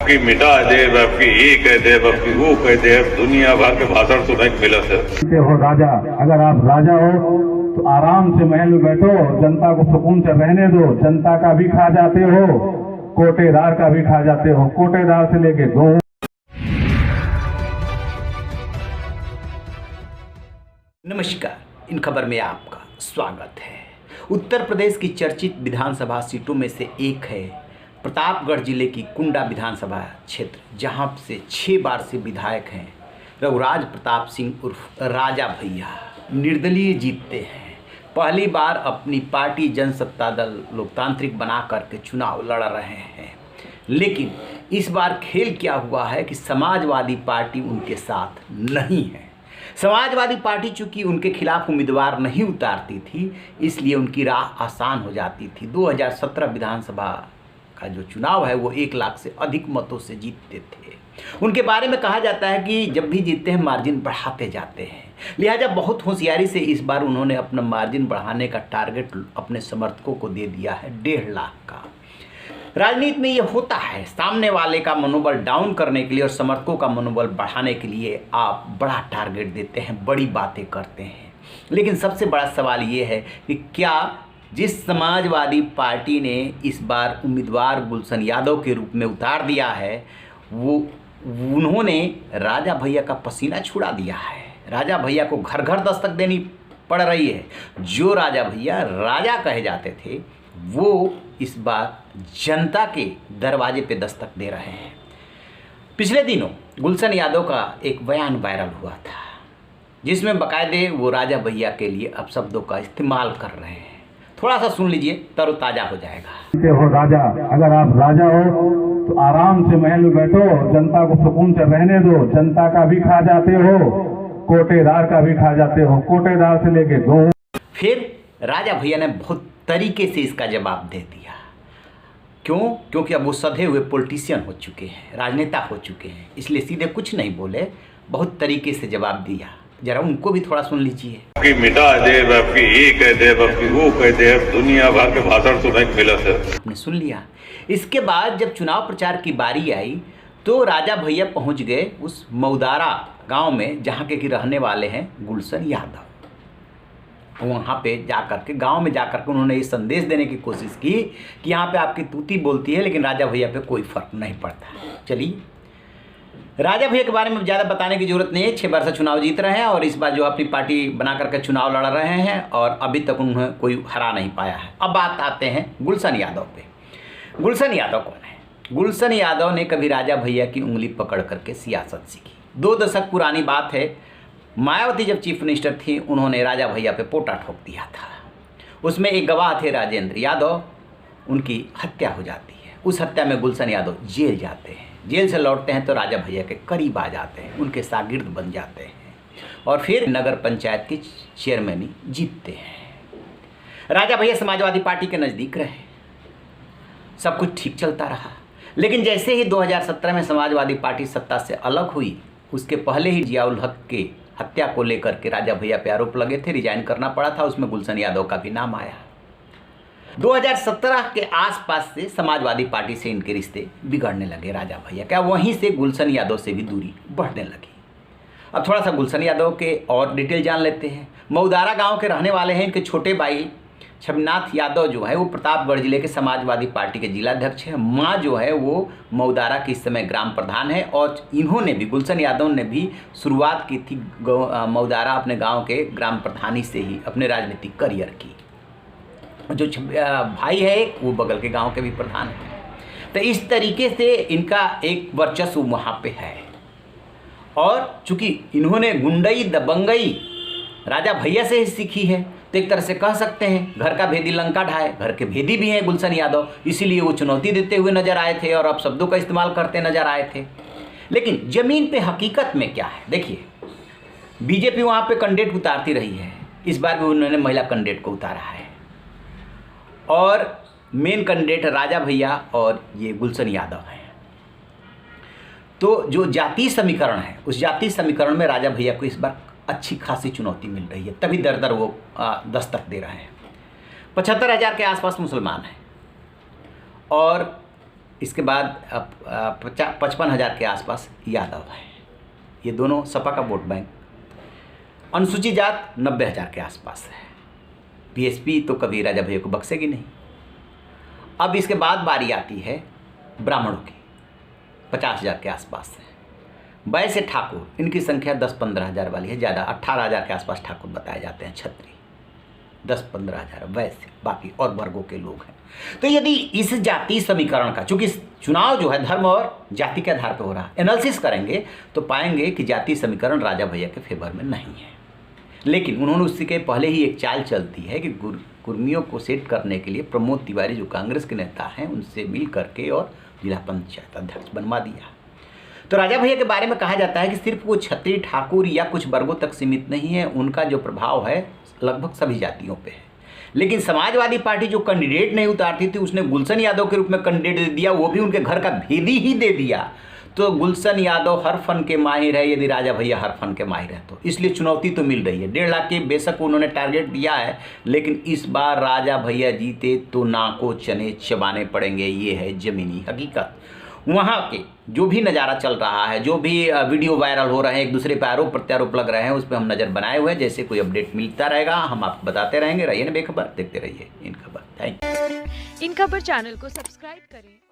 कि मिटा दे, आपकी ये कह दे, आपकी वो कह दे, दुनिया भर के भाषण सुनने को मिला है। हो राजा, अगर आप राजा हो तो आराम से महल में बैठो, जनता को सुकून से रहने दो। जनता का भी खा जाते हो, कोटेदार का भी खा जाते हो, कोटेदार से लेके दो। नमस्कार, इन खबर में आपका स्वागत है। उत्तर प्रदेश की चर्चित विधानसभा सीटों में से एक है प्रतापगढ़ जिले की कुंडा विधानसभा क्षेत्र, जहां से 6 बार से विधायक हैं रघुराज प्रताप सिंह उर्फ राजा भैया निर्दलीय जीतते हैं। पहली बार अपनी पार्टी जनसत्ता दल लोकतांत्रिक बना करके चुनाव लड़ रहे हैं, लेकिन इस बार खेल क्या हुआ है कि समाजवादी पार्टी उनके साथ नहीं है। समाजवादी पार्टी चूंकि उनके खिलाफ उम्मीदवार नहीं उतारती थी, इसलिए उनकी राह आसान हो जाती थी। 2017 विधानसभा का जो चुनाव है वो 1 लाख से अधिक मतों से जीतते थे। उनके बारे में कहा जाता है कि जब भी जीतते हैं मार्जिन बढ़ाते जाते हैं, लिहाजा बहुत होशियारी से इस बार उन्होंने अपना मार्जिन बढ़ाने का टारगेट अपने समर्थकों को दे दिया है 1.5 लाख का। राजनीति में ये होता है, सामने वाले का मनोबल डाउन करने के लिए और समर्थकों का मनोबल बढ़ाने के लिए आप बड़ा टारगेट देते हैं, बड़ी बातें करते हैं। लेकिन सबसे बड़ा सवाल ये है कि क्या जिस समाजवादी पार्टी ने इस बार उम्मीदवार गुलशन यादव के रूप में उतार दिया है, वो उन्होंने राजा भैया का पसीना छुड़ा दिया है। राजा भैया को घर घर दस्तक देनी पड़ रही है। जो राजा भैया राजा कहे जाते थे, वो इस बार जनता के दरवाजे पे दस्तक दे रहे हैं। पिछले दिनों गुलशन यादव का एक बयान वायरल हुआ था, जिसमें बाकायदे वो राजा भैया के लिए अपशब्दों का इस्तेमाल कर रहे हैं। थोड़ा सा सुन लीजिए, तरोताजा हो जाएगा। हो राजा, अगर आप राजा हो तो आराम से महल में बैठो, जनता को सुकून से रहने दो। जनता का भी खा जाते हो, कोटेदार का भी खा जाते हो, कोटेदार से लेके दो। फिर राजा भैया ने बहुत तरीके से इसका जवाब दे दिया। क्यों? क्योंकि अब वो सधे हुए पॉलिटिशियन हो चुके हैं, राजनेता हो चुके हैं, इसलिए सीधे कुछ नहीं बोले, बहुत तरीके से जवाब दिया। जरा उनको भी थोड़ा सुन लीजिए। कि मिटा दे, आपकी ये कह दे, आपकी वो कह दे, दुनिया भर के भाषण सुनने को मिला है। आपने सुन लिया। इसके बाद जब चुनाव प्रचार की बारी आई तो राजा भैया पहुंच गए उस मऊदारा गांव में, जहां के रहने वाले हैं गुलशन यादव। वहाँ पे जाकर के गांव में जाकर के उन्होंने ये संदेश देने की कोशिश की कि यहाँ पे आपकी तूती बोलती है, लेकिन राजा भैया पे कोई फर्क नहीं पड़ता। चलिए, राजा भैया के बारे में ज़्यादा बताने की जरूरत नहीं है। 6 बार से चुनाव जीत रहे हैं और इस बार जो अपनी पार्टी बना करके चुनाव लड़ रहे हैं और अभी तक उन्हें कोई हरा नहीं पाया है। अब बात आते हैं गुलशन यादव पे। गुलशन यादव कौन है? गुलशन यादव ने कभी राजा भैया की उंगली पकड़ करके सियासत सीखी। 2 दशक पुरानी बात है, मायावती जब चीफ मिनिस्टर थी, उन्होंने राजा भैया पे पोटा ठोक दिया था। उसमें एक गवाह थे राजेंद्र यादव, उनकी हत्या हो जाती है। उस हत्या में गुलशन यादव जेल जाते हैं। जेल से लौटते हैं तो राजा भैया के करीब आ जाते हैं, उनके शागिर्द बन जाते हैं और फिर नगर पंचायत की चेयरमैनी जीतते हैं। राजा भैया समाजवादी पार्टी के नज़दीक रहे, सब कुछ ठीक चलता रहा। लेकिन जैसे ही 2017 में समाजवादी पार्टी सत्ता से अलग हुई, उसके पहले ही जियाउल हक के हत्या को लेकर के राजा भैया पे आरोप लगे थे, रिजाइन करना पड़ा था। उसमें गुलशन यादव का भी नाम आया। 2017 के आसपास से समाजवादी पार्टी से इनके रिश्ते बिगड़ने लगे राजा भैया। क्या वहीं से गुलशन यादव से भी दूरी बढ़ने लगी। अब थोड़ा सा गुलशन यादव के और डिटेल जान लेते हैं। मऊदारा गांव के रहने वाले हैं। इनके छोटे भाई छविनाथ यादव जो है वो प्रतापगढ़ जिले के समाजवादी पार्टी के जिलाध्यक्ष हैं। माँ जो है वो मऊदारा की इस समय ग्राम प्रधान है और इन्होंने भी, गुलशन यादव ने भी शुरुआत की थी मऊदारा अपने गांव के ग्राम प्रधानी से ही अपने राजनीतिक करियर की। जो भाई है वो बगल के गांव के भी प्रधान हैं। तो इस तरीके से इनका एक वर्चस्व वहाँ पे है। और चूँकि इन्होंने गुंडई दबंगई राजा भैया से ही सीखी है, तो एक तरह से कह सकते हैं घर का भेदी लंका ढाए। घर के भेदी भी हैं गुलशन यादव, इसीलिए वो चुनौती देते हुए नजर आए थे और अपशब्दों का इस्तेमाल करते नजर आए थे। लेकिन ज़मीन पे हकीकत में क्या है, देखिए, बीजेपी वहाँ पे कैंडिडेट उतारती रही है। इस बार भी उन्होंने महिला कैंडिडेट को उतारा है और मेन कैंडिडेट राजा भैया और ये गुलशन यादव हैं। तो जो जातीय समीकरण है, उस जातीय समीकरण में राजा भैया को इस बार अच्छी खासी चुनौती मिल रही है, तभी दर दर वो दस्तक दे रहे हैं। 75,000 के आसपास मुसलमान हैं और इसके बाद 55,000 के आसपास यादव हैं। ये दोनों सपा का वोट बैंक। अनुसूचित जात 90,000 के आसपास है। बीएसपी तो कभी राजा भैया को बख्शेगी नहीं। अब इसके बाद बारी आती है ब्राह्मणों की, 50,000 के आसपास है। वैसे ठाकुर, इनकी संख्या 10-15,000 वाली है, ज़्यादा 18,000 के आसपास ठाकुर बताए जाते हैं। छत्री 10-15,000, वैसे बाकी और वर्गों के लोग हैं। तो यदि इस जाति समीकरण का, चूंकि चुनाव जो है धर्म और जाति के आधार पर हो रहा, एनालिसिस करेंगे तो पाएंगे कि जाति समीकरण राजा भैया के फेवर में नहीं है। लेकिन उन्होंने उससे के पहले ही एक चाल चलती है कि कुर्मियों को सेट करने के लिए प्रमोद तिवारी जो कांग्रेस के नेता हैं उनसे मिल करके और जिला पंचायत अध्यक्ष बनवा दिया। तो राजा भैया के बारे में कहा जाता है कि सिर्फ वो छत्री ठाकुर या कुछ वर्गों तक सीमित नहीं है, उनका जो प्रभाव है लगभग सभी जातियों पे है। लेकिन समाजवादी पार्टी जो कैंडिडेट नहीं उतारती थी उसने गुलशन यादव के रूप में कैंडिडेट दे दिया, वो भी उनके घर का भेदी ही दे दिया। तो गुलशन यादव हर फन के माहिर है, यदि राजा भैया हर फन के माहिर है तो इसलिए चुनौती तो मिल रही है। 1.5 लाख के बेशक उन्होंने टारगेट दिया है, लेकिन इस बार राजा भैया जीते तो नाको चने चबाने पड़ेंगे, ये है ज़मीनी हकीकत। वहाँ के जो भी नज़ारा चल रहा है, जो भी वीडियो वायरल हो रहे हैं, एक दूसरे पर आरोप प्रत्यारोप लग रहे हैं, उस पर हम नज़र बनाए हुए हैं। जैसे कोई अपडेट मिलता रहेगा हम आपको बताते रहेंगे। रहिए ना बेखबर, देखते रहिए इन खबर। Thank you. इन खबर चैनल को सब्सक्राइब करें